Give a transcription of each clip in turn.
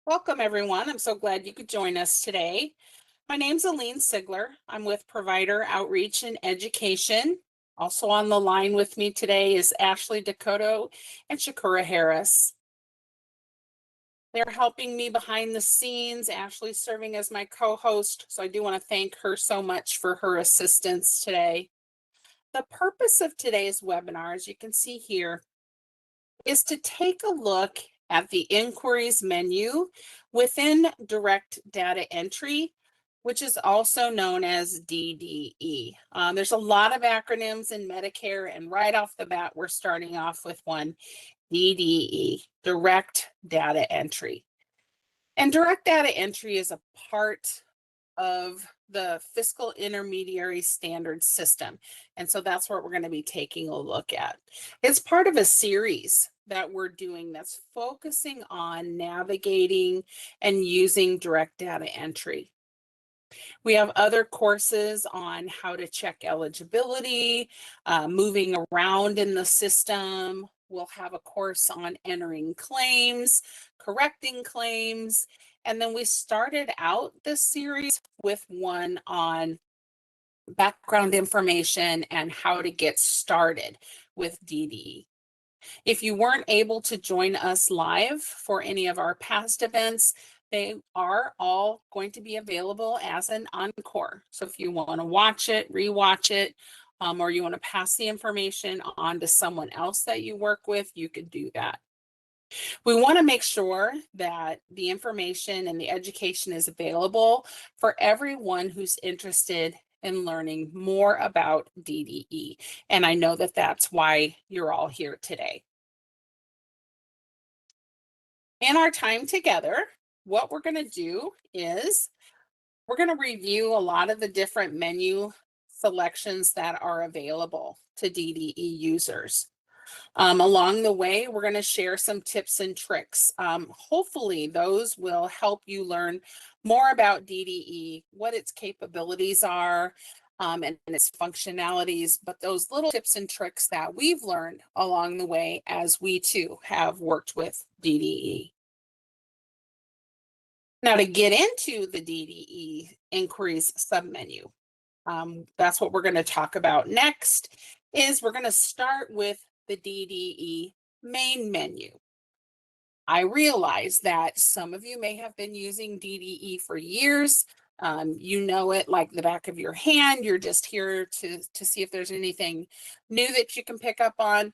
Welcome, everyone. I'm so glad you could join us today. My name's Aline Sigler. I'm with Provider Outreach and Education. Also on the line with me today is Ashley Dakota and Shakura Harris. They're helping me behind the scenes. Ashley's serving as my co-host, so I do want to thank her so much for her assistance today. The purpose of today's webinar, as you can see here, is to take a look at the inquiries menu within direct data entry, which is also known as DDE. There's a lot of acronyms in Medicare, and right off the bat, we're starting off with one, DDE, direct data entry. And direct data entry is a part of the fiscal intermediary standard system. And so that's what we're going to be taking a look at. It's part of a series that we're doing that's focusing on navigating and using direct data entry. We have other courses on how to check eligibility, moving around in the system. We'll have a course on entering claims, correcting claims, and then we started out this series with one on background information and how to get started with DDE. If you weren't able to join us live for any of our past events, they are all going to be available as an encore. So if you want to watch it, rewatch it, or you want to pass the information on to someone else that you work with, you could do that. We want to make sure that the information and the education is available for everyone who's interested in learning more about DDE. And I know that that's why you're all here today. In our time together, what we're going to do is we're going to review a lot of the different menu selections that are available to DDE users. Along the way, we're going to share some tips and tricks. Hopefully, those will help you learn more about DDE, what its capabilities are, and its functionalities, but those little tips and tricks that we've learned along the way as we too have worked with DDE. Now, to get into the DDE inquiries submenu, that's what we're going to talk about next. Is we're going to start with the DDE main menu. I realize that some of you may have been using DDE for years. You know it like the back of your hand. You're just here to see if there's anything new that you can pick up on.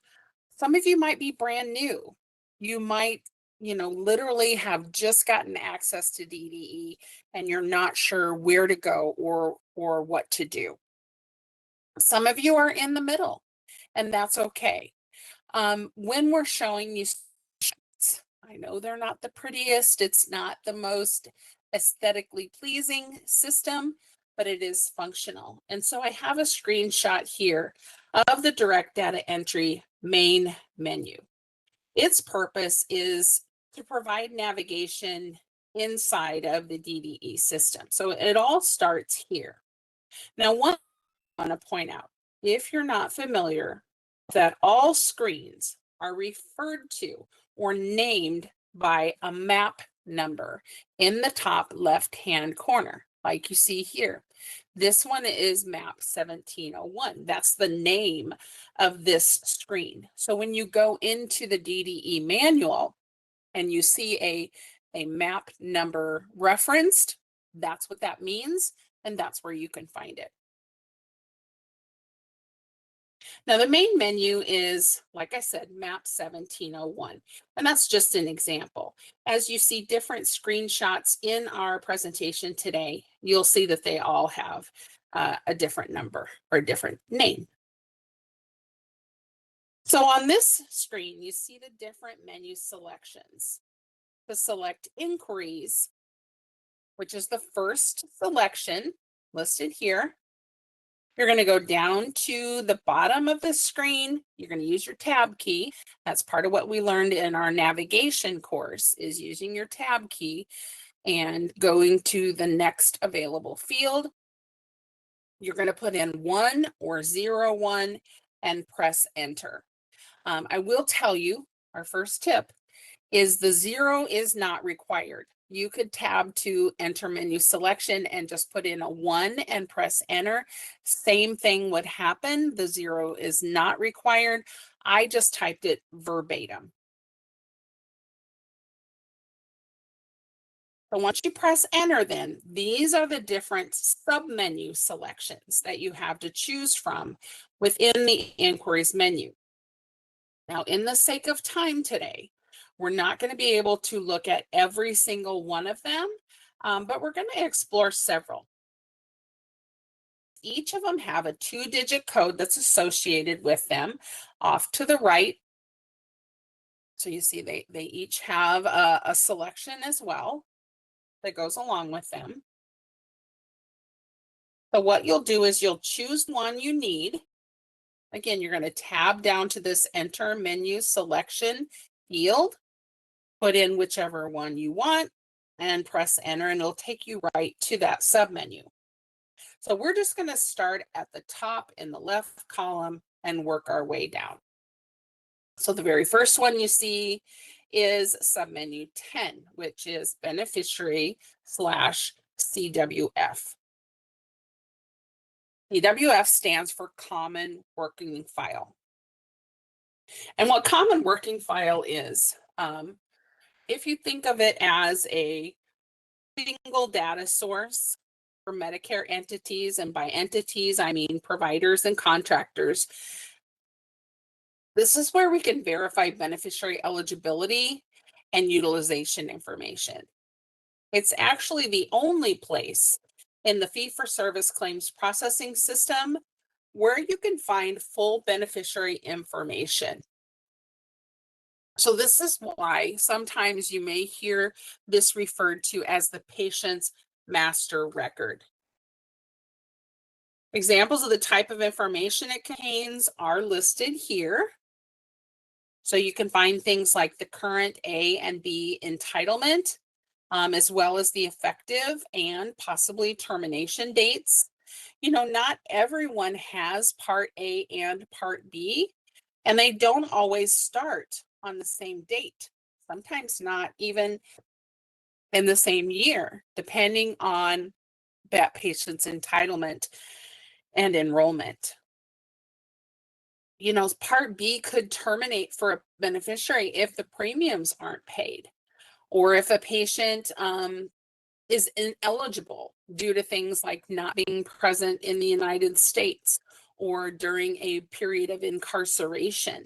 Some of you might be brand new. You might, literally have just gotten access to DDE and you're not sure where to go or what to do. Some of you are in the middle, and that's okay. When we're showing you, I know they're not the prettiest, it's not the most aesthetically pleasing system, but it is functional. And so I have a screenshot here of the direct data entry main menu. Its purpose is to provide navigation inside of the DDE system. So it all starts here. Now, one I want to point out, if you're not familiar, that all screens are referred to or named by a map number in the top left-hand corner, like you see here. This one is map 1701. That's the name of this screen. So when you go into the DDE manual and you see a map number referenced, that's what that means, and that's where you can find it. Now, the main menu is, like I said, map 1701, and that's just an example. As you see different screenshots in our presentation today, you'll see that they all have a different number or a different name. So on this screen, you see the different menu selections. To select inquiries, which is the first selection listed here, you're going to go down to the bottom of the screen. You're going to use your tab key. That's part of what we learned in our navigation course, is using your tab key and going to the next available field. You're going to put in 1 or 01 and press enter. I will tell you, our first tip is the 0 is not required. You could tab to enter menu selection and just put in a 1 and press enter. Same thing would happen. The 0 is not required. I just typed it verbatim. So once you press enter, then these are the different submenu selections that you have to choose from within the inquiries menu. Now, in the sake of time today, we're not going to be able to look at every single one of them, but we're going to explore several. Each of them have a 2-digit code that's associated with them. Off to the right, so you see they each have a selection as well that goes along with them. So what you'll do is you'll choose one you need. Again, you're going to tab down to this enter menu selection field, put in whichever one you want and press enter, and it'll take you right to that submenu. So we're just going to start at the top in the left column and work our way down. So the very first one you see is submenu 10, which is beneficiary / CWF. CWF stands for Common Working File. And what Common Working File is, if you think of it as a single data source for Medicare entities, and by entities, I mean providers and contractors, this is where we can verify beneficiary eligibility and utilization information. It's actually the only place in the fee-for-service claims processing system where you can find full beneficiary information. So this is why sometimes you may hear this referred to as the patient's master record. Examples of the type of information it contains are listed here. So you can find things like the current A and B entitlement, as well as the effective and possibly termination dates. You know, not everyone has Part A and Part B, and they don't always start on the same date, sometimes not even in the same year, depending on that patient's entitlement and enrollment. You know, Part B could terminate for a beneficiary if the premiums aren't paid, or if a patient is ineligible due to things like not being present in the United States or during a period of incarceration.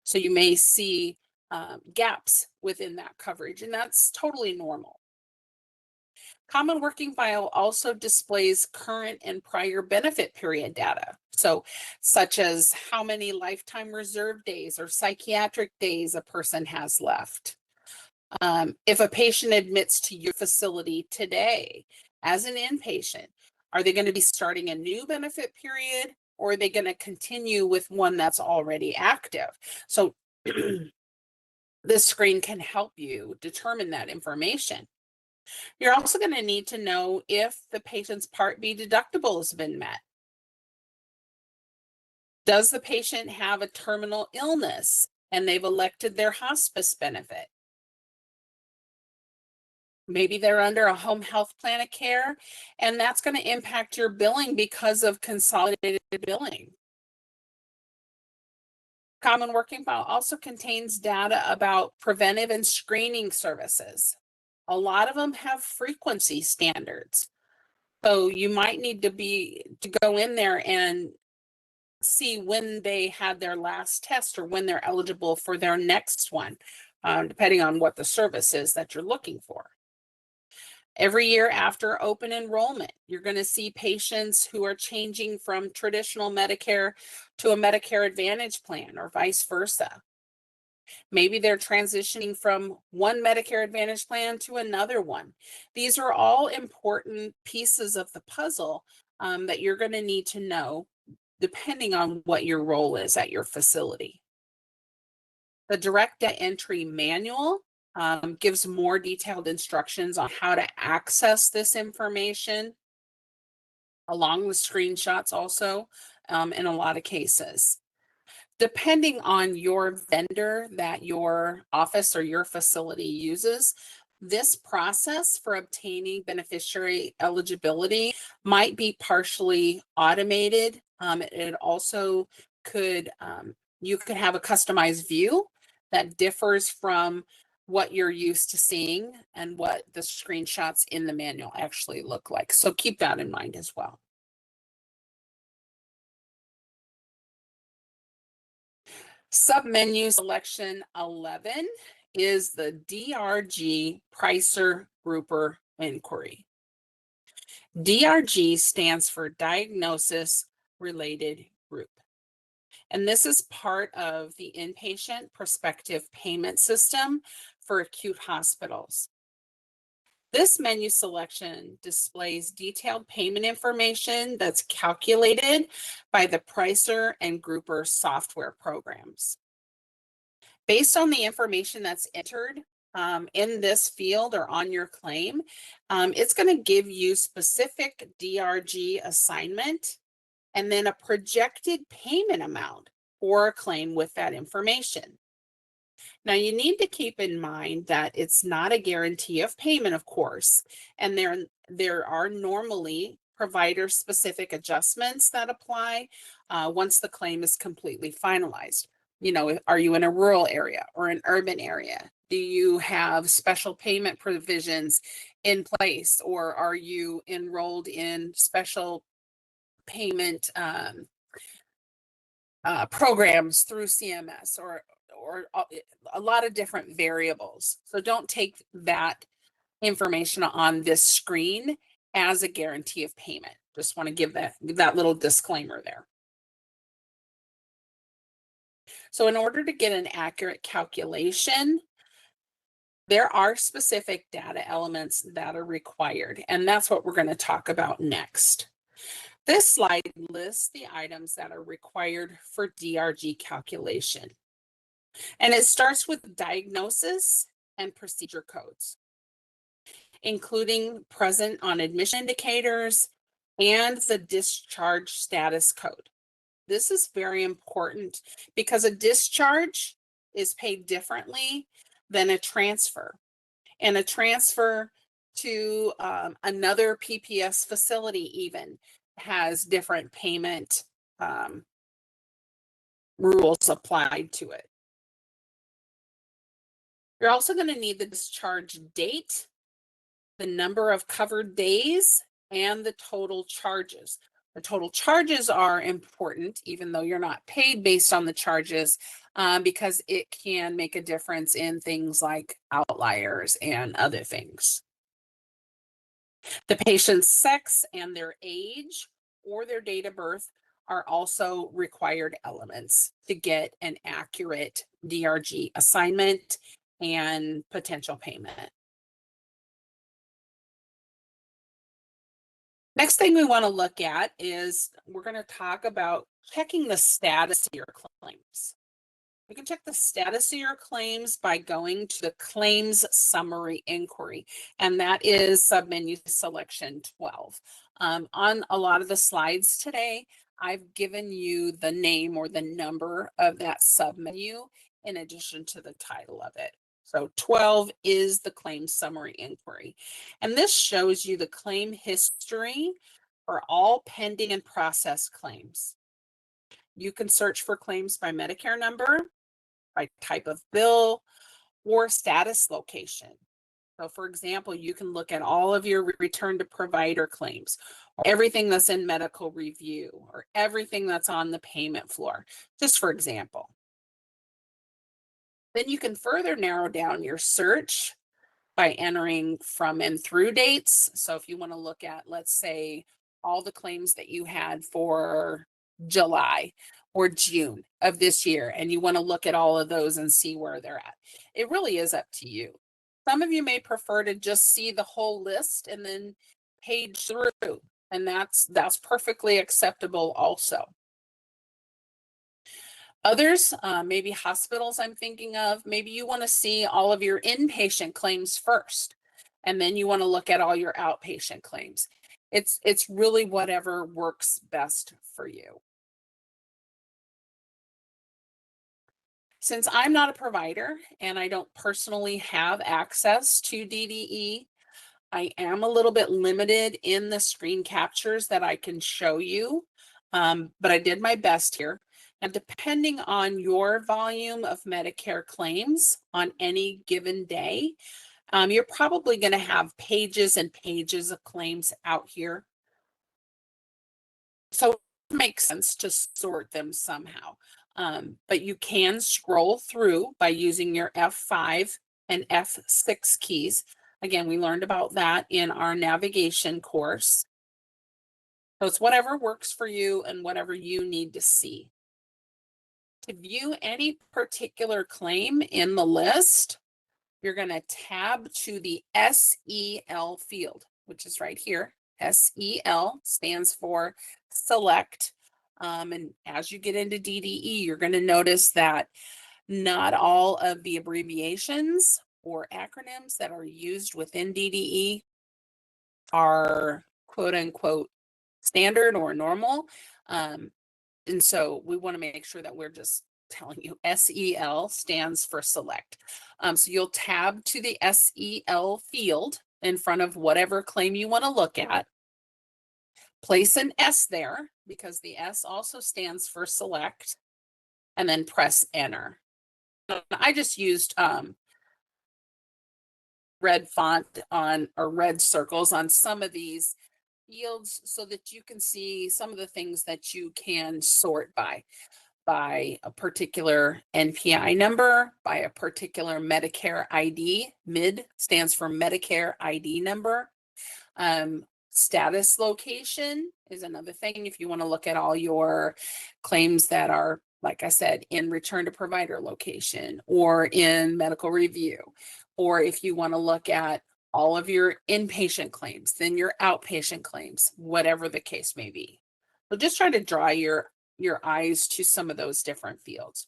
So you may see gaps within that coverage, and that's totally normal. Common Working File also displays current and prior benefit period data. So such as how many lifetime reserve days or psychiatric days a person has left. If a patient admits to your facility today as an inpatient, are they going to be starting a new benefit period, or are they going to continue with one that's already active? So this screen can help you determine that information. You're also going to need to know if the patient's Part B deductible has been met. Does the patient have a terminal illness and they've elected their hospice benefit? Maybe they're under a home health plan of care, and that's going to impact your billing because of consolidated billing. Common Working File also contains data about preventive and screening services. A lot of them have frequency standards. So you might need to go in there and see when they had their last test or when they're eligible for their next one, depending on what the service is that you're looking for. Every year after open enrollment, you're going to see patients who are changing from traditional Medicare to a Medicare Advantage plan or vice versa. Maybe they're transitioning from one Medicare Advantage plan to another one. These are all important pieces of the puzzle that you're going to need to know depending on what your role is at your facility. The direct data entry manual gives more detailed instructions on how to access this information, along with screenshots also in a lot of cases. Depending on your vendor that your office or your facility uses, this process for obtaining beneficiary eligibility might be partially automated. It also could, you could have a customized view that differs from what you're used to seeing and what the screenshots in the manual actually look like. So keep that in mind as well. Submenu selection 11 is the DRG Pricer Grouper Inquiry. DRG stands for Diagnosis Related Group. And this is part of the inpatient prospective payment system for acute hospitals. This menu selection displays detailed payment information that's calculated by the Pricer and Grouper software programs. Based on the information that's entered in this field or on your claim, it's going to give you specific DRG assignment and then a projected payment amount for a claim with that information. Now, you need to keep in mind that it's not a guarantee of payment, of course, and there are normally provider-specific adjustments that apply once the claim is completely finalized. You know, are you in a rural area or an urban area? Do you have special payment provisions in place, or are you enrolled in special payment programs through CMS or a lot of different variables. So don't take that information on this screen as a guarantee of payment. Just want to give that little disclaimer there. So in order to get an accurate calculation, there are specific data elements that are required, and that's what we're going to talk about next. This slide lists the items that are required for DRG calculation. And it starts with diagnosis and procedure codes, including present on admission indicators and the discharge status code. This is very important because a discharge is paid differently than a transfer. And a transfer to another PPS facility even has different payment rules applied to it. You're also going to need the discharge date, the number of covered days, and the total charges. The total charges are important, even though you're not paid based on the charges, because it can make a difference in things like outliers and other things. The patient's sex and their age or their date of birth are also required elements to get an accurate DRG assignment and potential payment. Next thing we want to look at is we're going to talk about checking the status of your claims. You can check the status of your claims by going to the claims summary inquiry, and that is submenu selection 12. On a lot of the slides today, I've given you the name or the number of that submenu in addition to the title of it. So 12 is the claim summary inquiry. And this shows you the claim history for all pending and processed claims. You can search for claims by Medicare number, by type of bill, or status location. So for example, you can look at all of your return to provider claims, or everything that's in medical review, or everything that's on the payment floor, just for example. Then you can further narrow down your search by entering from and through dates. So if you want to look at, let's say, all the claims that you had for July or June of this year, and you want to look at all of those and see where they're at, it really is up to you. Some of you may prefer to just see the whole list and then page through, and that's perfectly acceptable also. Others, maybe hospitals I'm thinking of, maybe you want to see all of your inpatient claims first, and then you want to look at all your outpatient claims. It's really whatever works best for you. Since I'm not a provider and I don't personally have access to DDE, I am a little bit limited in the screen captures that I can show you, but I did my best here. And depending on your volume of Medicare claims on any given day, you're probably going to have pages and pages of claims out here. So it makes sense to sort them somehow. But you can scroll through by using your F5 and F6 keys. Again, we learned about that in our navigation course. So it's whatever works for you and whatever you need to see. To view any particular claim in the list, you're going to tab to the SEL field, which is right here. SEL stands for select. And as you get into DDE, you're going to notice that not all of the abbreviations or acronyms that are used within DDE are quote unquote standard or normal. And so we want to make sure that we're just telling you SEL stands for select. So you'll tab to the SEL field in front of whatever claim you want to look at. Place an S there because the S also stands for select, and then press enter. I just used red font on or red circles on some of these fields so that you can see some of the things that you can sort by a particular NPI number, by a particular Medicare ID. MID stands for Medicare ID number. Status location is another thing if you want to look at all your claims that are, like I said, in return to provider location or in medical review, or if you want to look at all of your inpatient claims, then your outpatient claims, whatever the case may be. So just try to draw your eyes to some of those different fields.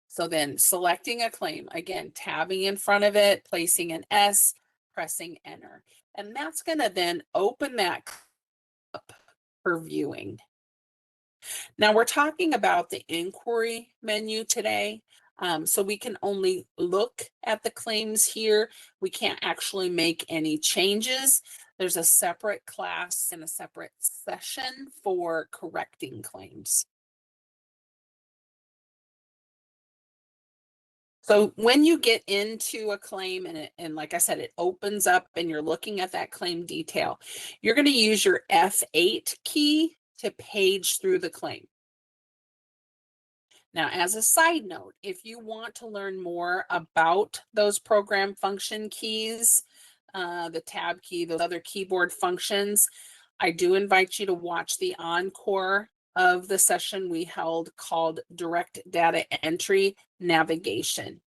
So then selecting a claim, again, tabbing in front of it, placing an S, pressing enter. And that's going to then open that up for viewing. Now we're talking about the inquiry menu today. So we can only look at the claims here. We can't actually make any changes. There's a separate class and a separate session for correcting claims. So when you get into a claim and like I said, it opens up and you're looking at that claim detail, you're going to use your F8 key to page through the claim. Now, as a side note, if you want to learn more about those program function keys, the tab key, those other keyboard functions, I do invite you to watch the encore of the session we held called Direct Data Entry Navigation.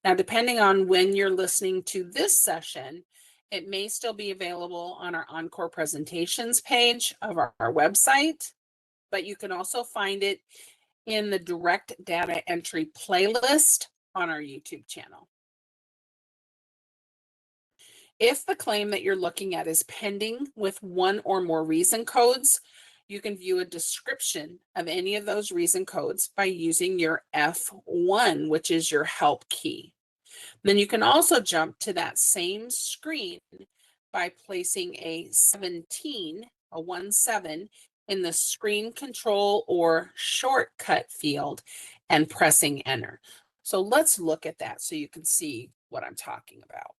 Now, depending on when you're listening to this session, it may still be available on our encore presentations page of our website, but you can also find it in the Direct Data Entry playlist on our YouTube channel. If the claim that you're looking at is pending with one or more reason codes, you can view a description of any of those reason codes by using your F1, which is your help key. Then you can also jump to that same screen by placing a 17, a 17, in the screen control or shortcut field and pressing enter. So let's look at that so you can see what I'm talking about.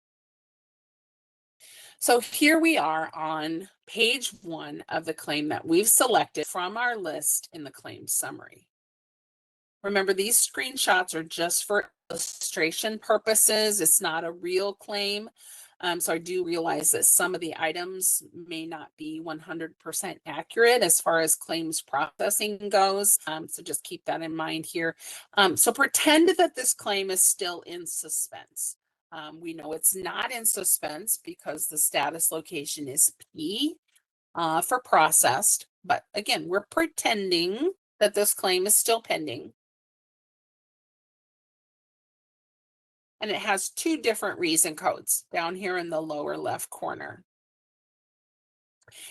So here we are on page 1 of the claim that we've selected from our list in the claim summary. Remember, these screenshots are just for illustration purposes. It's not a real claim. So I do realize that some of the items may not be 100% accurate as far as claims processing goes. So just keep that in mind here. So pretend that this claim is still in suspense. We know it's not in suspense because the status location is P for processed. But again, we're pretending that this claim is still pending. And it has 2 different reason codes down here in the lower left corner.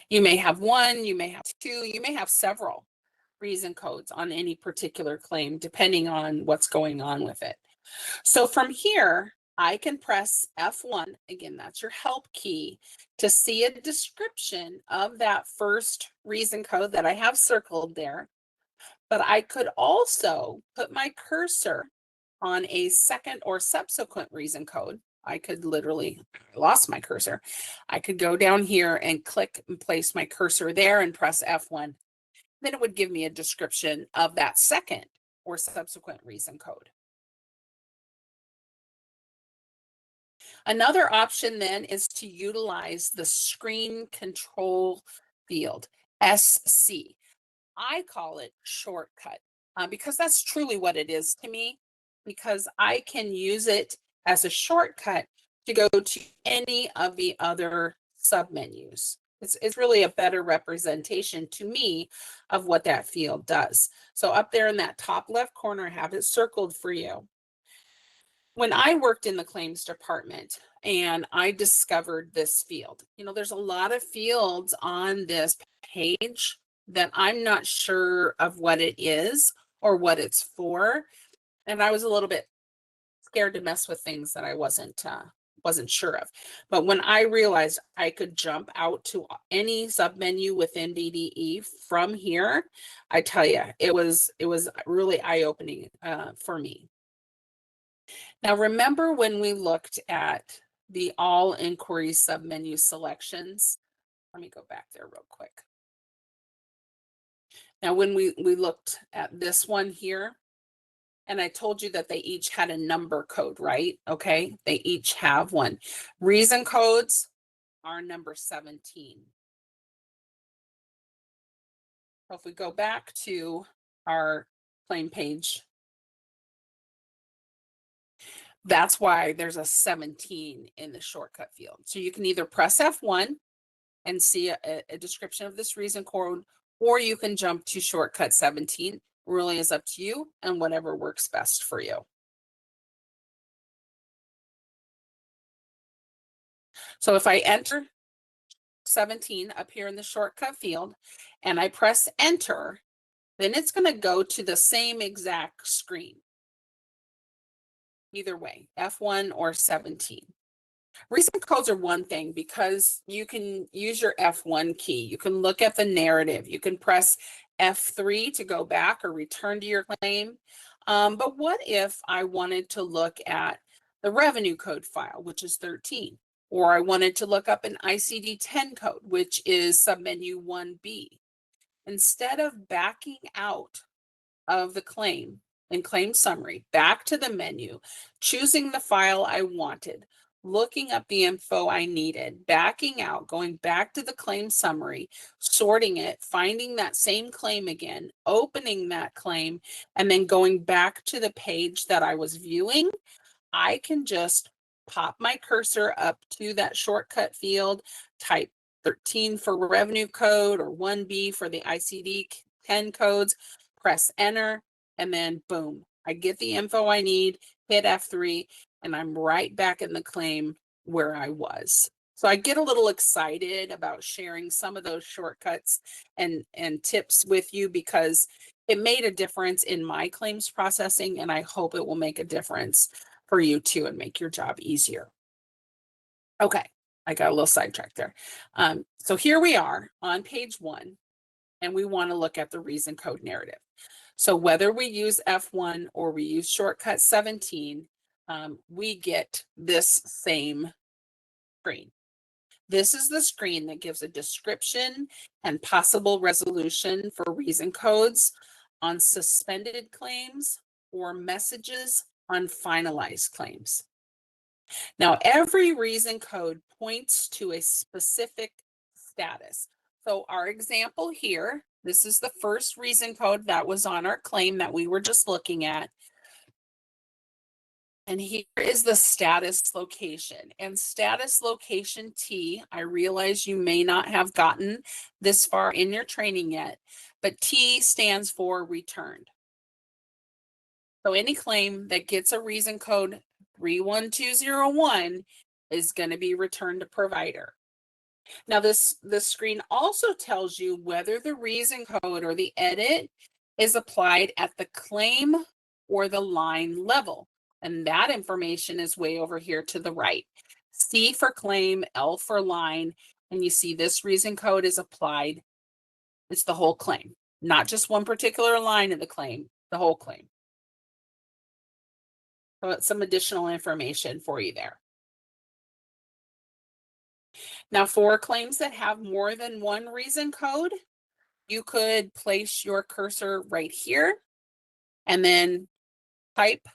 You may have 1, you may have 2, you may have several. reason codes on any particular claim, depending on what's going on with it. So from here, I can press F1, again, that's your help key, to see a description of that first reason code that I have circled there. But I could also put my cursor on a second or subsequent reason code. I could literally, I lost my cursor. I could go down here and click and place my cursor there and press F1. Then it would give me a description of that second or subsequent reason code. Another option then is to utilize the screen control field, SC. I call it shortcut because that's truly what it is to me, because I can use it as a shortcut to go to any of the other submenus. It's really a better representation to me of what that field does. So up there in that top left corner, I have it circled for you. When I worked in the claims department and I discovered this field, there's a lot of fields on this page that I'm not sure of what it is or what it's for. And I was a little bit scared to mess with things that I wasn't sure of. But when I realized I could jump out to any submenu within DDE from here, I tell you, it was really eye-opening for me. Now, remember when we looked at the all inquiry submenu selections? Let me go back there real quick. Now, when we looked at this one here, and I told you that they each had a number code, right? Okay, they each have one. Reason codes are number 17. So if we go back to our claim page, that's why there's a 17 in the shortcut field. So you can either press F1 and see a description of this reason code, or you can jump to shortcut 17. Really is up to you and whatever works best for you. So if I enter 17 up here in the shortcut field and I press enter, then it's going to go to the same exact screen. Either way, F1 or 17. Reason codes are one thing because you can use your F1 key. You can look at the narrative. You can press F3 to go back or return to your claim. But what if I wanted to look at the revenue code file, which is 13, or I wanted to look up an ICD-10 code, which is submenu 1B. Instead of backing out of the claim and claim summary, back to the menu, choosing the file I wanted, looking up the info I needed, backing out, going back to the claim summary, sorting it, finding that same claim again, opening that claim, and then going back to the page that I was viewing, I can just pop my cursor up to that shortcut field, type 13 for revenue code or 1B for the ICD-10 codes, press enter, and then boom, I get the info I need, hit F3, and I'm right back in the claim where I was. So I get a little excited about sharing some of those shortcuts and tips with you because it made a difference in my claims processing, and I hope it will make a difference for you too and make your job easier. Okay, I got a little sidetracked there. So here we are on page 1, and we want to look at the reason code narrative. So whether we use F1 or we use shortcut 17, we get this same screen. This is the screen that gives a description and possible resolution for reason codes on suspended claims or messages on finalized claims. Now, every reason code points to a specific status. So our example here, this is the first reason code that was on our claim that we were just looking at. And here is the status location, and status location T. I realize you may not have gotten this far in your training yet, but T stands for returned. So any claim that gets a reason code 31201 is going to be returned to provider. Now this screen also tells you whether the reason code or the edit is applied at the claim or the line level. And that information is way over here to the right. C for claim, L for line, and you see this reason code is applied. It's the whole claim, not just one particular line of the claim, the whole claim. So it's some additional information for you there. Now, for claims that have more than one reason code, you could place your cursor right here and then type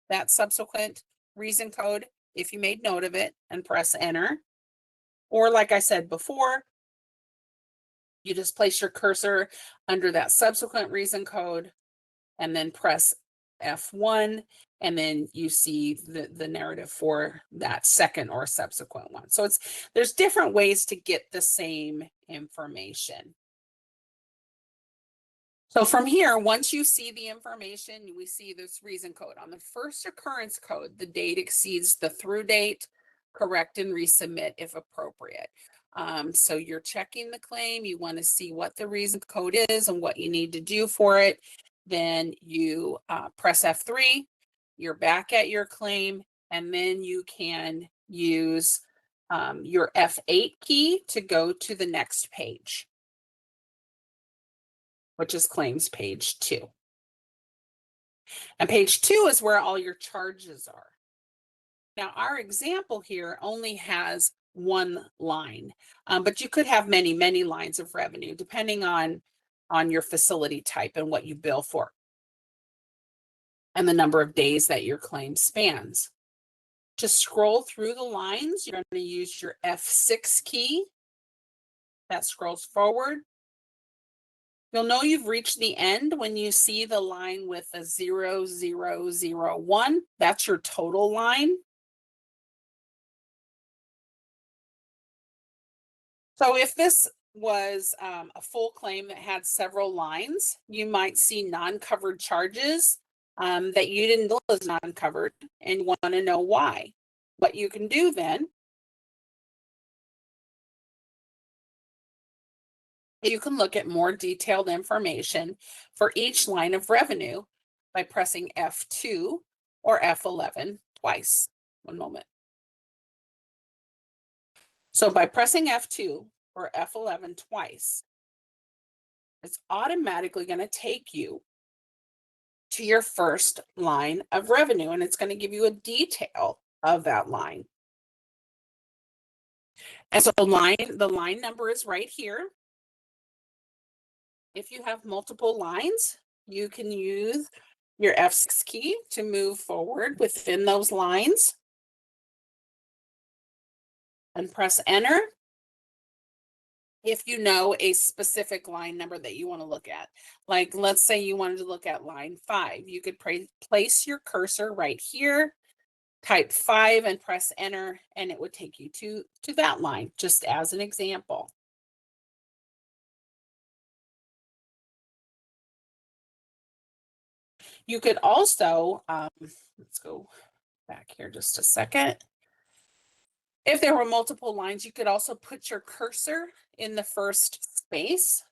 that subsequent reason code if you made note of it and press enter. Or like I said before, you just place your cursor under that subsequent reason code and then press F1, and then you see the narrative for that second or subsequent one. So there's different ways to get the same information. So from here, once you see the information, we see this reason code. On the first occurrence code, the date exceeds the through date, correct and resubmit if appropriate. So you're checking the claim, you want to see what the reason code is and what you need to do for it. Then you press F3, you're back at your claim, and then you can use your F8 key to go to the next page, which is claims page 2. And page 2 is where all your charges are. Now, our example here only has one line, but you could have many, many lines of revenue depending on your facility type and what you bill for and the number of days that your claim spans. To scroll through the lines, you're going to use your F6 key. That scrolls forward. You'll know you've reached the end when you see the line with a 0001. That's your total line. So if this was a full claim that had several lines, you might see non-covered charges that you didn't know was non-covered and want to know why. What you can do then, you can look at more detailed information for each line of revenue by pressing F2 or F11 twice. One moment. So by pressing F2 or F11 twice, it's automatically going to take you to your first line of revenue, and it's going to give you a detail of that line. And so the line number is right here. If you have multiple lines, you can use your F6 key to move forward within those lines and press enter if you know a specific line number that you want to look at. Like, let's say you wanted to look at line 5. You could place your cursor right here, type 5 and press enter, and it would take you to that line, just as an example. You could also, let's go back here just a second. If there were multiple lines, you could also put your cursor in the first space,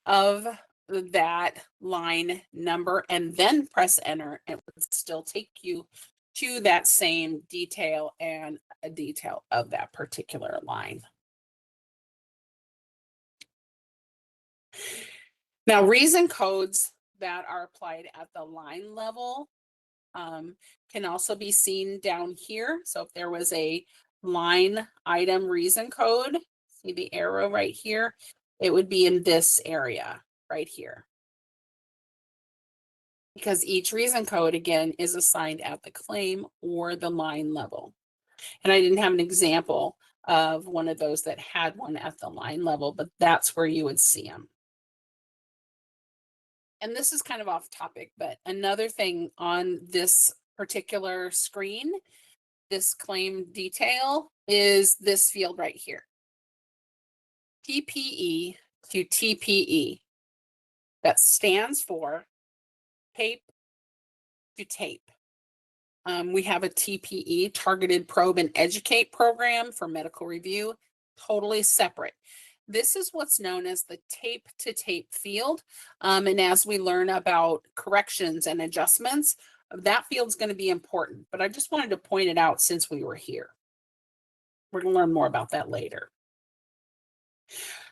of that line number and then press enter. It would still take you to that same detail and a detail of that particular line. Now, reason codes that are applied at the line level can also be seen down here. So if there was a line item reason code, see the arrow right here, it would be in this area right here. Because each reason code, again, is assigned at the claim or the line level. And I didn't have an example of one of those that had one at the line level, but that's where you would see them. And this is kind of off topic, but another thing on this particular screen, this claim detail, is this field right here. TPE to TPE. That stands for tape to tape. We have a TPE, Targeted Probe and Educate program for medical review, totally separate. This is what's known as the tape to tape field. And as we learn about corrections and adjustments, that field's going to be important. But I just wanted to point it out since we were here. We're going to learn more about that later.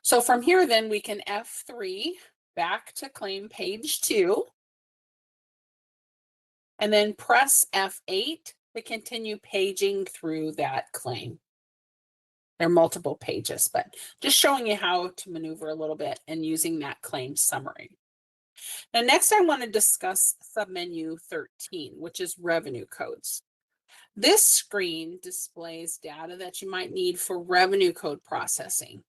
So from here, then we can F3 back to claim page 2. And then press F8 to continue paging through that claim. There are multiple pages, but just showing you how to maneuver a little bit and using that claim summary. Now, next I want to discuss submenu 13, which is revenue codes. This screen displays data that you might need for revenue code processing.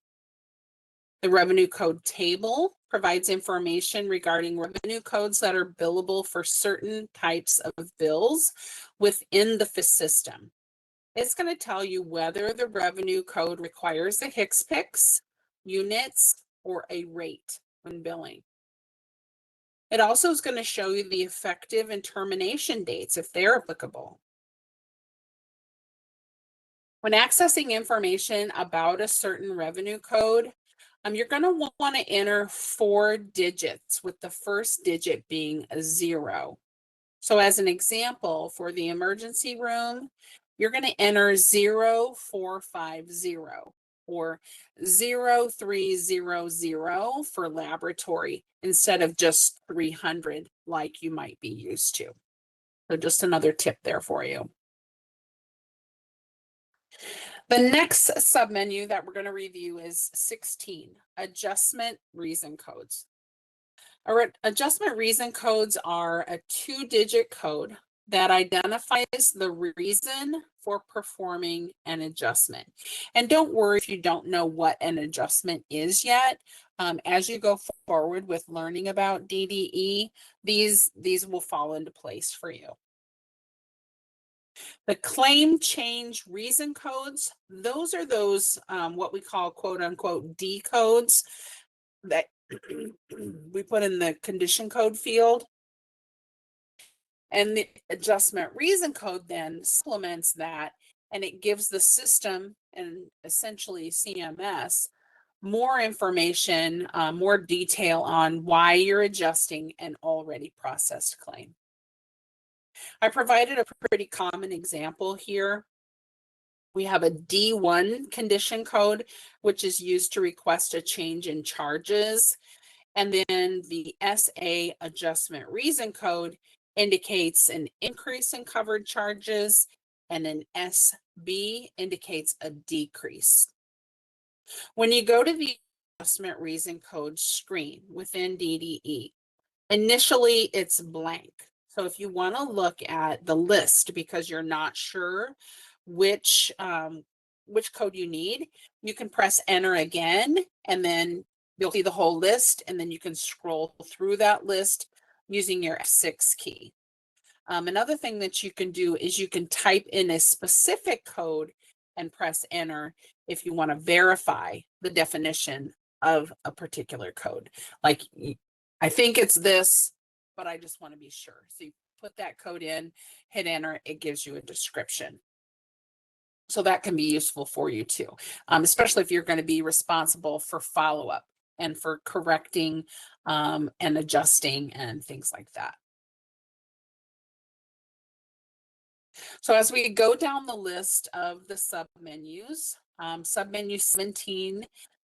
The revenue code table provides information regarding revenue codes that are billable for certain types of bills within the FIS system. It's going to tell you whether the revenue code requires a HCPCS, units, or a rate when billing. It also is going to show you the effective and termination dates if they're applicable. When accessing information about a certain revenue code, you're going to want to enter 4 digits, with the first digit being a 0. So as an example, for the emergency room, you're going to enter 0450 or 0300 for laboratory instead of just 300 like you might be used to. So just another tip there for you. The next submenu that we're going to review is 16, adjustment reason codes. Adjustment reason codes are a 2-digit code that identifies the reason for performing an adjustment. And don't worry if you don't know what an adjustment is yet. As you go forward with learning about DDE, these will fall into place for you. The claim change reason codes, those are those what we call quote unquote D codes that we put in the condition code field. And the adjustment reason code then supplements that, and it gives the system and essentially CMS more information, more detail on why you're adjusting an already processed claim. I provided a pretty common example here. We have a D1 condition code, which is used to request a change in charges. And then the SA adjustment reason code indicates an increase in covered charges, and an SB indicates a decrease. When you go to the adjustment reason code screen within DDE, initially it's blank. So if you want to look at the list because you're not sure which code you need, you can press enter again, and then you'll see the whole list, and then you can scroll through that list using your F6 key. Another thing that you can do is you can type in a specific code and press enter if you want to verify the definition of a particular code. Like, I think it's this, but I just want to be sure. So you put that code in, hit enter, it gives you a description. So that can be useful for you too, especially if you're going to be responsible for follow-up and for correcting and adjusting and things like that. So as we go down the list of the submenus, submenu 17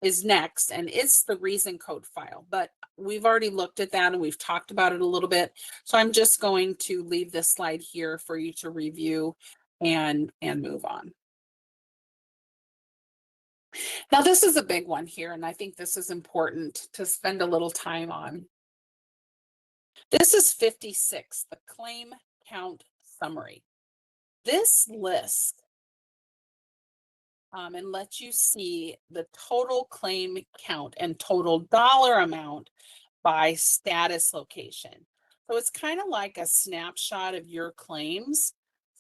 is next, and it's the reason code file, but we've already looked at that and we've talked about it a little bit. So I'm just going to leave this slide here for you to review and move on. Now, this is a big one here, and I think this is important to spend a little time on. This is 56, the claim count summary. This list and lets you see the total claim count and total dollar amount by status location. So it's kind of like a snapshot of your claims.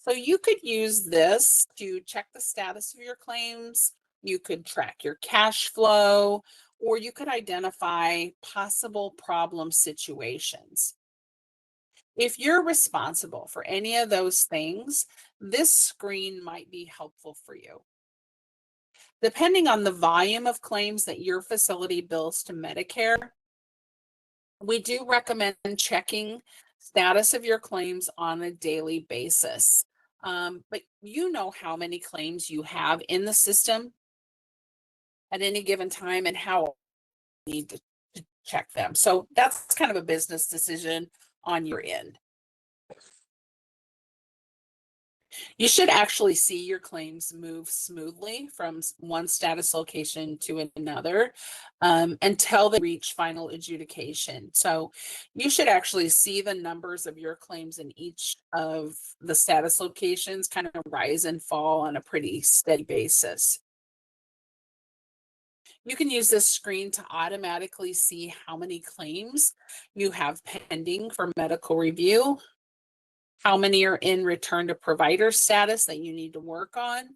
So you could use this to check the status of your claims. You could track your cash flow, or you could identify possible problem situations. If you're responsible for any of those things, this screen might be helpful for you. Depending on the volume of claims that your facility bills to Medicare, we do recommend checking status of your claims on a daily basis. But you know how many claims you have in the system at any given time and how you need to check them. So that's kind of a business decision on your end. You should actually see your claims move smoothly from one status location to another until they reach final adjudication. So you should actually see the numbers of your claims in each of the status locations kind of rise and fall on a pretty steady basis. You can use this screen to automatically see how many claims you have pending for medical review, how many are in return to provider status that you need to work on,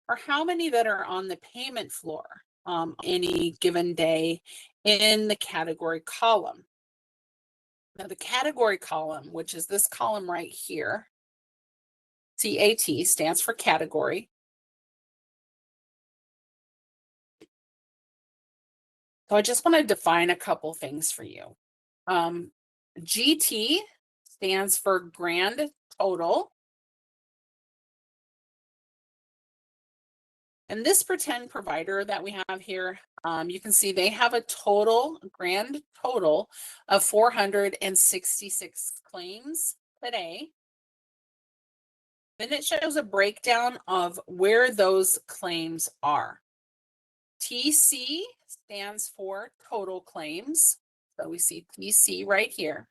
or how many that are on the payment floor any given day in the category column. Now, the category column, which is this column right here, CAT stands for category. So I just want to define a couple things for you. GT stands for grand total. And this pretend provider that we have here, you can see they have a grand total of 466 claims today. Then it shows a breakdown of where those claims are. TC stands for total claims. So we see TC right here.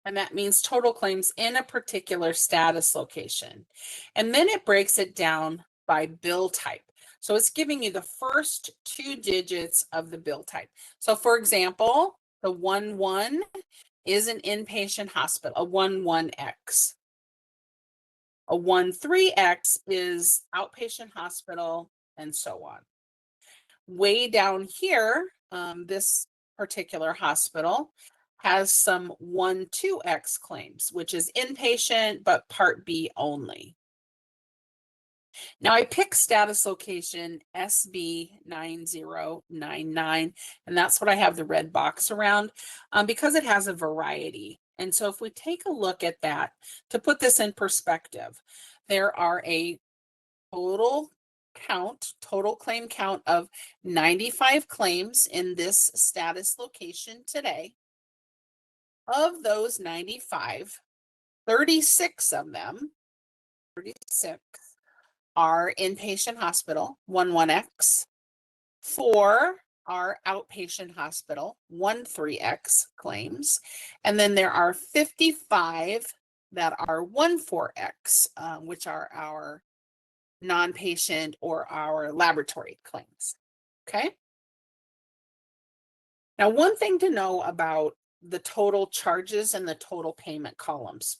And that means total claims in a particular status location. And then it breaks it down by bill type. So it's giving you the first 2 digits of the bill type. So for example, the 11 is an inpatient hospital, a 11X. A 13X is outpatient hospital, and so on. Way down here, this particular hospital has some 12X claims, which is inpatient, but Part B only. Now I pick status location SB9099, and that's what I have the red box around because it has a variety. And so if we take a look at that, to put this in perspective, there are a total claim count of 95 claims in this status location today. Of those 95, 36 of them, 36 are inpatient hospital, 11X. 4 are outpatient hospital, 13X claims. And then there are 55 that are 14X, which are our non-patient or our laboratory claims. Okay. Now, one thing to know about the total charges and the total payment columns.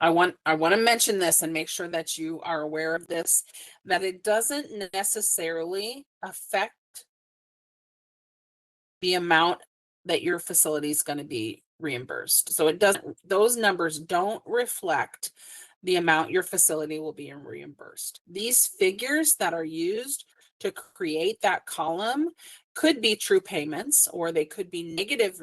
I want to mention this and make sure that you are aware of this, that it doesn't necessarily affect the amount that your facility is going to be reimbursed. So it doesn't, those numbers don't reflect the amount your facility will be reimbursed. These figures that are used to create that column could be true payments, or they could be negative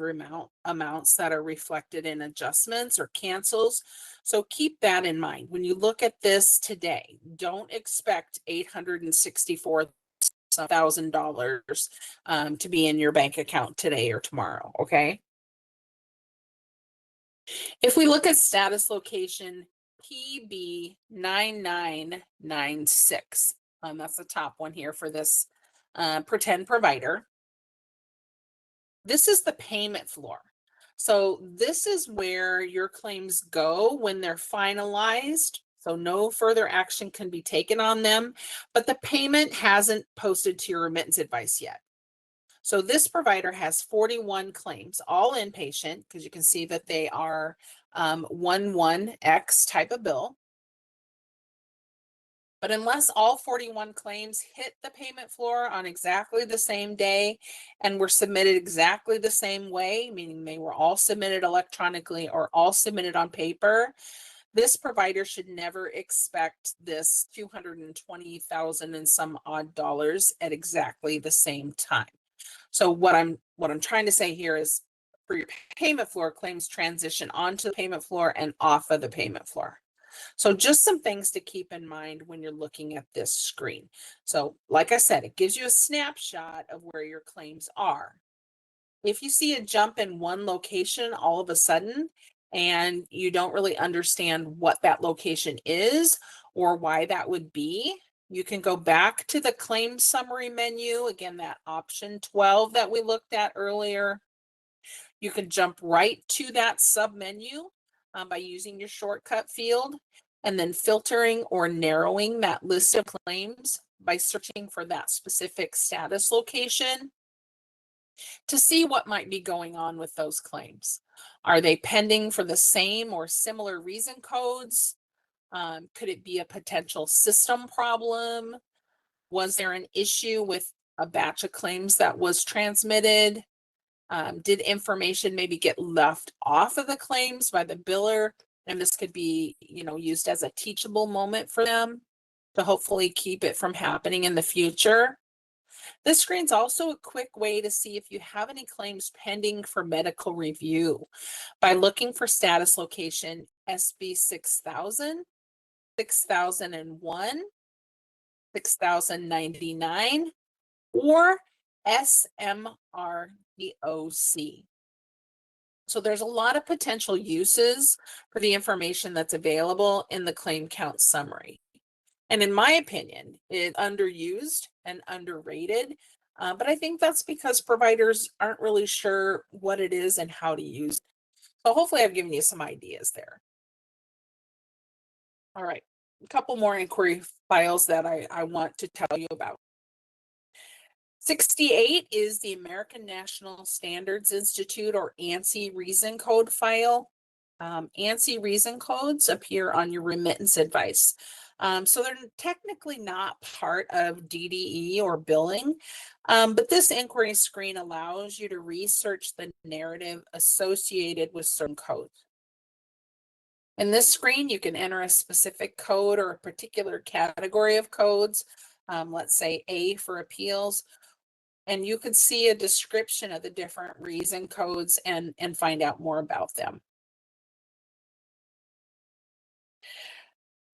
amounts that are reflected in adjustments or cancels. So keep that in mind. When you look at this today, don't expect $864,000 to be in your bank account today or tomorrow, okay? If we look at status location PB9996, that's the top one here for this pretend provider. This is the payment floor. So this is where your claims go when they're finalized. So no further action can be taken on them, but the payment hasn't posted to your remittance advice yet. So this provider has 41 claims, all inpatient, because you can see that they are 11X type of bill. But unless all 41 claims hit the payment floor on exactly the same day and were submitted exactly the same way, meaning they were all submitted electronically or all submitted on paper, This provider should never expect this 220,000 and some odd dollars at exactly the same time. So what I'm trying to say here is for your payment floor, claims transition onto the payment floor and off of the payment floor. So just some things to keep in mind when you're looking at this screen. So like I said, it gives you a snapshot of where your claims are. If you see a jump in one location all of a sudden, and you don't really understand what that location is or why that would be, you can go back to the claim summary menu. Again, that option 12 that we looked at earlier. You can jump right to that sub menu by using your shortcut field and then filtering or narrowing that list of claims by searching for that specific status location to see what might be going on with those claims. Are they pending for the same or similar reason codes? Could it be a potential system problem? Was there an issue with a batch of claims that was transmitted? Did information maybe get left off of the claims by the biller? And this could be, used as a teachable moment for them to hopefully keep it from happening in the future. This screen's also a quick way to see if you have any claims pending for medical review by looking for status location SB 6000, 6001, 6099, or SMRDOC. So there's a lot of potential uses for the information that's available in the claim count summary. And in my opinion, it's underused and underrated. But I think that's because providers aren't really sure what it is and how to use it. So hopefully I've given you some ideas there. All right, a couple more inquiry files that I want to tell you about. 68 is the American National Standards Institute, or ANSI reason code file. ANSI reason codes appear on your remittance advice. So they're technically not part of DDE or billing, but this inquiry screen allows you to research the narrative associated with certain codes. In this screen, you can enter a specific code or a particular category of codes, let's say A for appeals, and you could see a description of the different reason codes and find out more about them.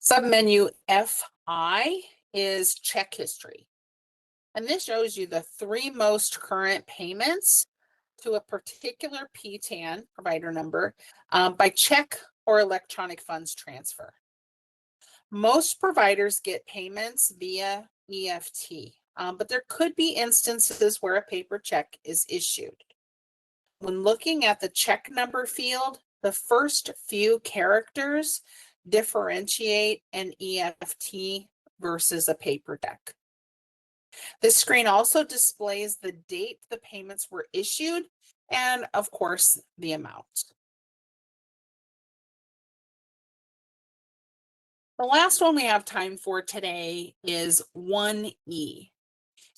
Submenu FI is check history. And this shows you the 3 most current payments to a particular PTAN provider number by check or electronic funds transfer. Most providers get payments via EFT, but there could be instances where a paper check is issued. When looking at the check number field, the first few characters differentiate an EFT versus a paper check. This screen also displays the date the payments were issued and, of course, the amount. The last one we have time for today is 1E,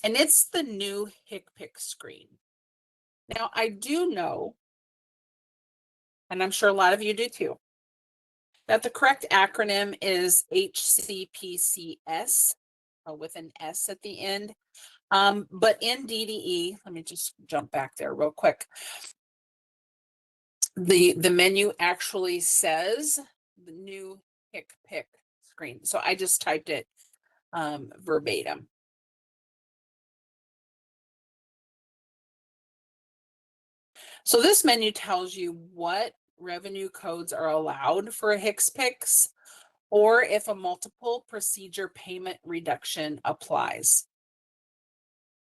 and it's the new HCPC screen. Now, I do know, and I'm sure a lot of you do too, that the correct acronym is HCPCS with an S at the end. But in DDE, let me just jump back there real quick. The menu actually says the new HCPC screen. So I just typed it verbatim. So this menu tells you what revenue codes are allowed for a HCPCS or if a multiple procedure payment reduction applies.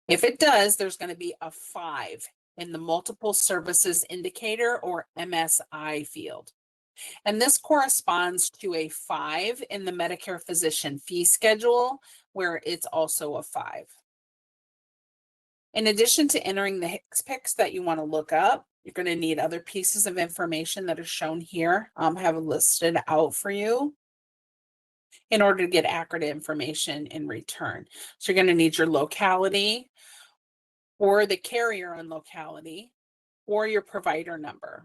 If it does, there's going to be a 5 in the multiple services indicator, or MSI field. And this corresponds to a 5 in the Medicare physician fee schedule, where it's also a 5. In addition to entering the HCPCS that you want to look up, you're going to need other pieces of information that are shown here. I have listed out for you in order to get accurate information in return. So you're going to need your locality, or the carrier on locality, or your provider number.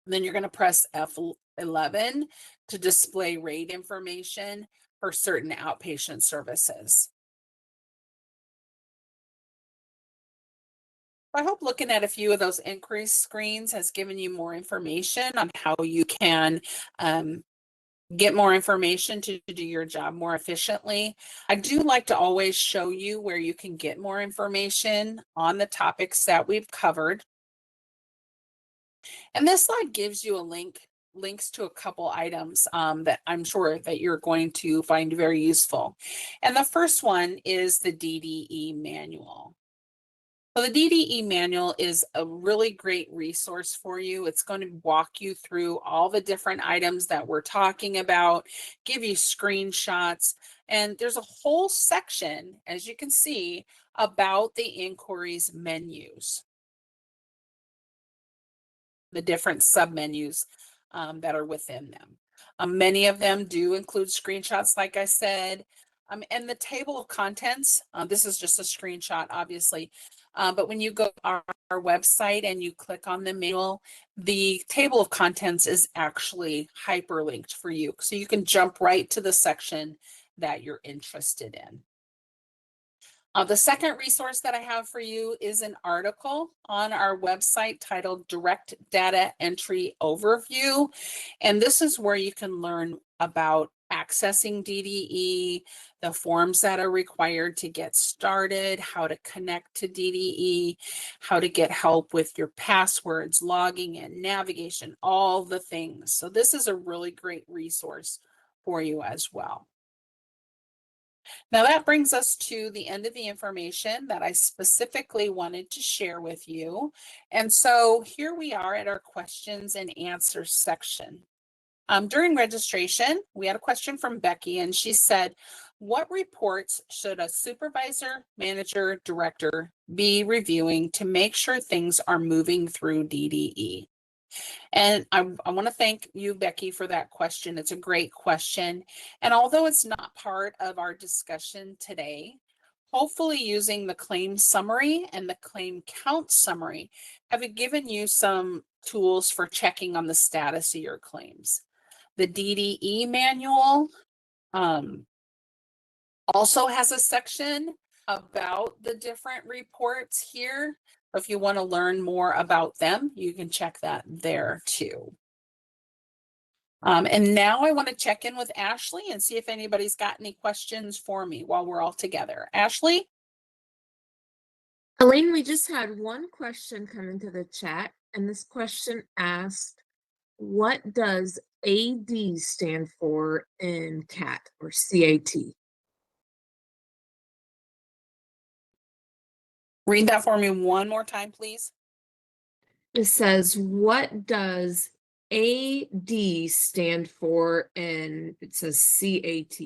Then you're going to press F11 to display rate information for certain outpatient services. I hope looking at a few of those inquiry screens has given you more information on how you can get more information to do your job more efficiently. I do like to always show you where you can get more information on the topics that we've covered. And this slide gives you links to a couple items that I'm sure that you're going to find very useful. And the first one is the DDE manual. So the DDE manual is a really great resource for you. It's going to walk you through all the different items that we're talking about, give you screenshots, and there's a whole section, as you can see, about the inquiries menus, the different submenus that are within them. Many of them do include screenshots, like I said, and the table of contents, this is just a screenshot, obviously, but when you go to our website and you click on the manual, the table of contents is actually hyperlinked for you. So you can jump right to the section that you're interested in. The second resource that I have for you is an article on our website titled Direct Data Entry Overview. And this is where you can learn about accessing DDE, the forms that are required to get started, how to connect to DDE, how to get help with your passwords, logging in, navigation, all the things. So this is a really great resource for you as well. Now that brings us to the end of the information that I specifically wanted to share with you. And so here we are at our questions and answers section. During registration, we had a question from Becky, and she said, what reports should a supervisor, manager, director be reviewing to make sure things are moving through DDE? And I want to thank you, Becky, for that question. It's a great question. And although it's not part of our discussion today, hopefully using the claim summary and the claim count summary have given you some tools for checking on the status of your claims. The DDE manual also has a section about the different reports here. If you want to learn more about them, you can check that there too. And now I want to check in with Ashley and see if anybody's got any questions for me while we're all together. Ashley? Elaine, we just had one question come into the chat, and this question asked, what does AD stand for in CAT or CAT? Read that for me one more time, please. It says, what does AD stand for in, it says CAT.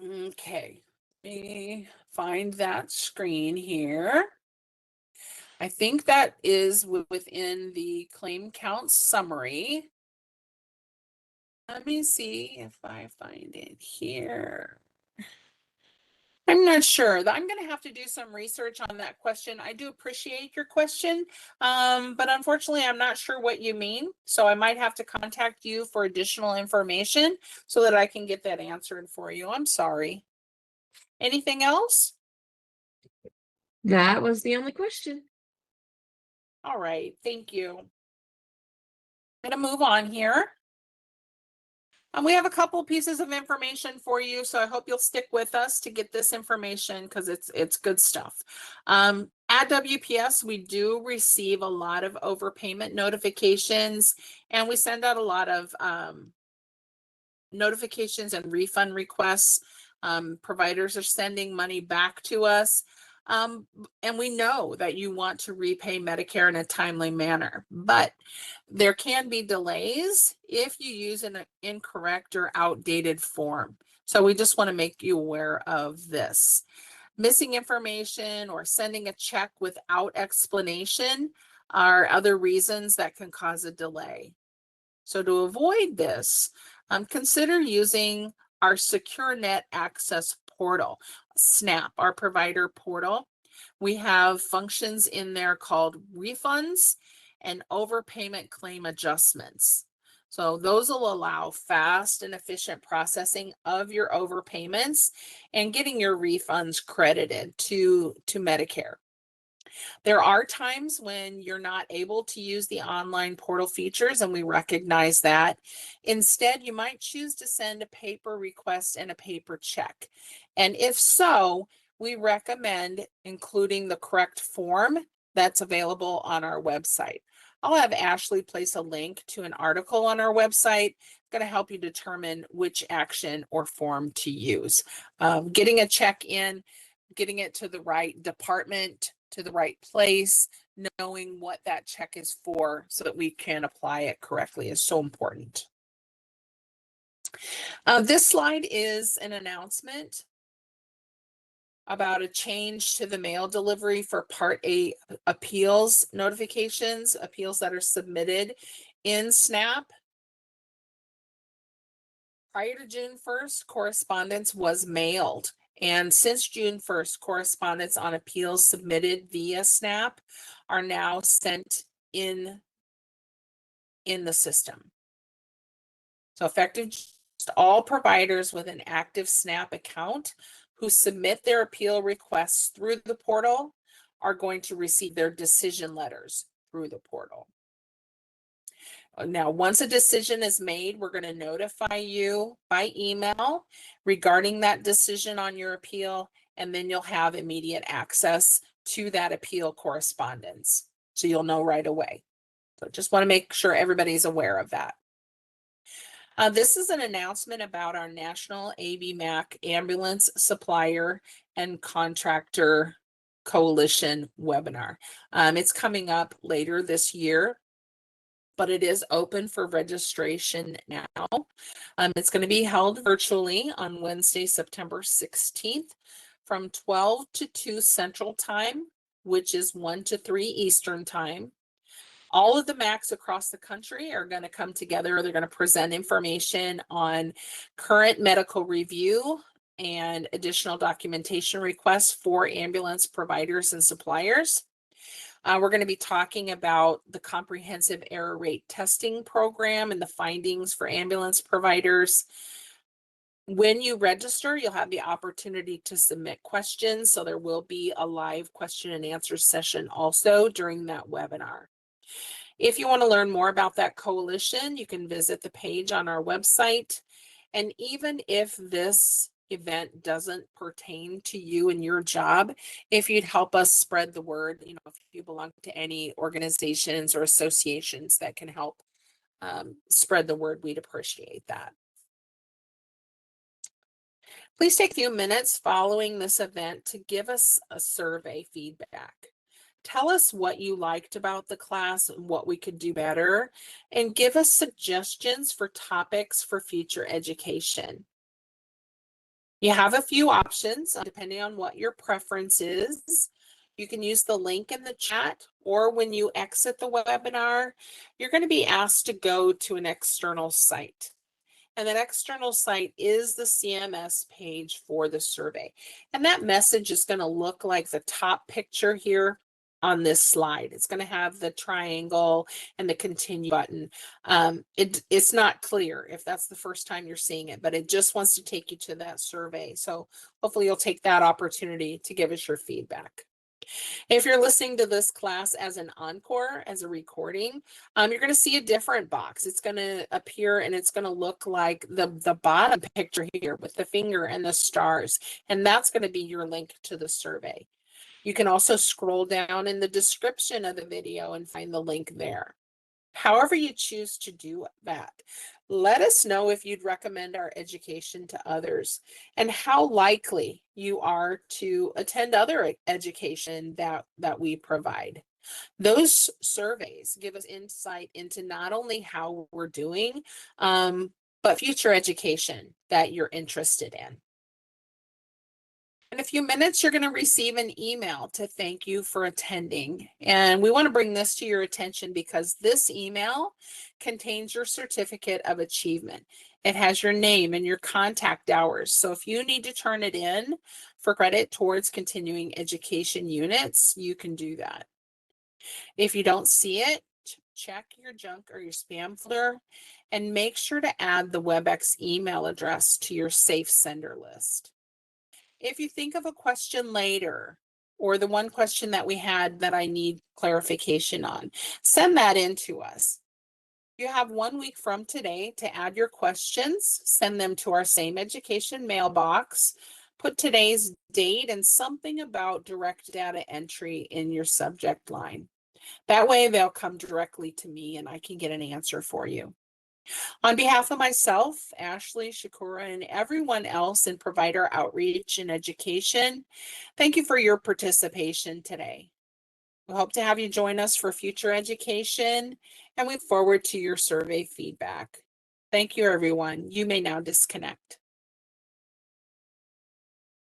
Okay, let me find that screen here. I think that is within the claim count summary. Let me see if I find it here. I'm not sure. I'm going to have to do some research on that question. I do appreciate your question, but unfortunately, I'm not sure what you mean. So I might have to contact you for additional information so that I can get that answered for you. I'm sorry. Anything else? That was the only question. All right. Thank you. I'm going to move on here. We have a couple pieces of information for you, so I hope you'll stick with us to get this information because it's good stuff. At WPS, we do receive a lot of overpayment notifications, and we send out a lot of notifications and refund requests. Providers are sending money back to us. And we know that you want to repay Medicare in a timely manner, but there can be delays if you use an incorrect or outdated form. So we just want to make you aware of this. Missing information or sending a check without explanation are other reasons that can cause a delay. So to avoid this, consider using our SecureNet Access portal, SNAP, our provider portal. We have functions in there called refunds and overpayment claim adjustments. So those will allow fast and efficient processing of your overpayments and getting your refunds credited to Medicare. There are times when you're not able to use the online portal features, and we recognize that. Instead, you might choose to send a paper request and a paper check. And if so, we recommend including the correct form that's available on our website. I'll have Ashley place a link to an article on our website. It's going to help you determine which action or form to use. Getting a check in, getting it to the right department, to the right place, knowing what that check is for so that we can apply it correctly is so important. This slide is an announcement about a change to the mail delivery for Part A appeals notifications, appeals that are submitted in SNAP. Prior to June 1st, correspondence was mailed. And since June 1st, correspondence on appeals submitted via SNAP are now sent in the system. So effective, all providers with an active SNAP account who submit their appeal requests through the portal are going to receive their decision letters through the portal. Now, once a decision is made, we're going to notify you by email regarding that decision on your appeal, and then you'll have immediate access to that appeal correspondence. So you'll know right away. So just want to make sure everybody's aware of that. This is an announcement about our National ABMAC Ambulance Supplier and Contractor Coalition webinar. It's coming up later this year, but it is open for registration now. It's going to be held virtually on Wednesday, September 16th from 12 to 2 Central Time, which is 1 to 3 Eastern Time. All of the MACs across the country are going to come together. They're going to present information on current medical review and additional documentation requests for ambulance providers and suppliers. We're going to be talking about the comprehensive error rate testing program and the findings for ambulance providers. When you register, you'll have the opportunity to submit questions. So there will be a live question and answer session also during that webinar. If you want to learn more about that coalition, you can visit the page on our website. And even if this event doesn't pertain to you and your job, if you'd help us spread the word, if you belong to any organizations or associations that can help spread the word, we'd appreciate that. Please take a few minutes following this event to give us a survey feedback. Tell us what you liked about the class and what we could do better, and give us suggestions for topics for future education. You have a few options depending on what your preference is. You can use the link in the chat, or when you exit the webinar, you're going to be asked to go to an external site. And that external site is the CMS page for the survey. And that message is going to look like the top picture here on this slide. It's going to have the triangle and the continue button. It's not clear if that's the first time you're seeing it, but it just wants to take you to that survey. So hopefully you'll take that opportunity to give us your feedback. If you're listening to this class as an encore, as a recording, you're going to see a different box. It's going to appear and it's going to look like the bottom picture here with the finger and the stars. And that's going to be your link to the survey. You can also scroll down in the description of the video and find the link there. However you choose to do that, let us know if you'd recommend our education to others and how likely you are to attend other education that we provide. Those surveys give us insight into not only how we're doing, but future education that you're interested in. And a few minutes, you're going to receive an email to thank you for attending. And we want to bring this to your attention because this email contains your certificate of achievement. It has your name and your contact hours. So if you need to turn it in for credit towards continuing education units, you can do that. If you don't see it, check your junk or your spam folder and make sure to add the WebEx email address to your safe sender list. If you think of a question later, or the one question that we had that I need clarification on, send that in to us. You have 1 week from today to add your questions, send them to our Same Education mailbox, put today's date and something about direct data entry in your subject line. That way they'll come directly to me and I can get an answer for you. On behalf of myself, Ashley, Shakura, and everyone else in provider outreach and education, thank you for your participation today. We hope to have you join us for future education, and we look forward to your survey feedback. Thank you, everyone. You may now disconnect.